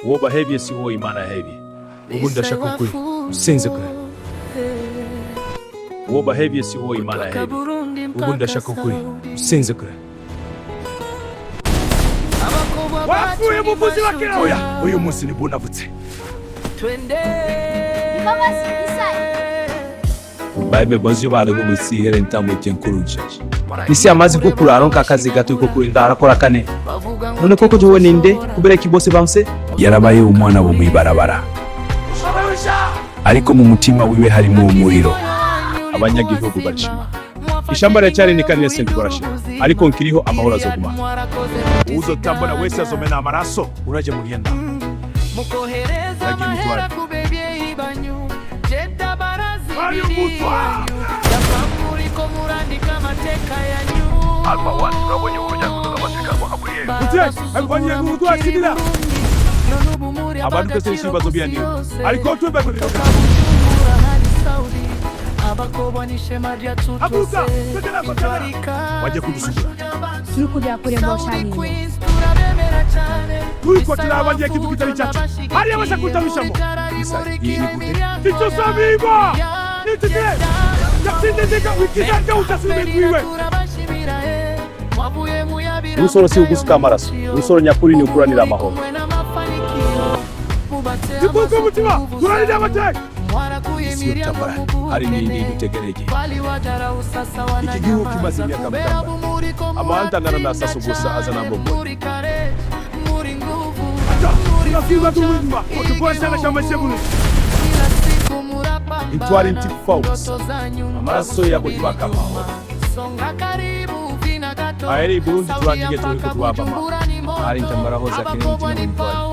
woba hevye si wo imana hevye ubundi ashaka kuri usenze kure woba hevye si wo imana hevye ubundi ashaka kuri usenze kure wafuye muvuzi wa Kiraoya uyu munsi ni bunavutse Baibe bazyo bale go musihere ntamwe cyenkuruje Isi amazi gukura aronka akazi gato ko kurinda arakora kane none koko jowe ninde kubera ki bose bamse yarabaye umwana bo mwibarabara ariko mu mutima wiwe harimo umuriro abanyagihugu bacima ishamba rya cyari nikanire senti barashira ariko nkiriho amahoro azoguma uzo tambona wese azomena amaraso uraje mugenda mukohereza mahera kubebye ibanyu jeda barazi yapamuriko murandika amateka yanyu alma watu urabonye uruja kutoka mateka kwa aburiye abonye n'umuntu akirira abantu kese shibazo byandi ariko twebe ko abakobwanishe madia tutose waje kudusubira Suruku ya kure mboshani Turiko turabagiye kitu kitari cyacu hari abasha kutabishamo isa iyi ni gute Ticho sabiba nitite yakindezeka wikizanga utasubire kwiwe Urusoro si ugusuka amaraso urusoro nyakuri ni ukuranira amahoro Dikuko mutima turarira amateka Isiyo tambara hari nini dutegereje iki gihugu kimaze imyaka mutamba amahanta ngana na saso gusa azana mbongo tunafiwa tuwima tukwashana kama shebulu itwari ntifaus amaraso yabo ibaka amahoro Aeri Burundi turangiye turi kutubaba hari intambara hoza kiri mutima w'intwari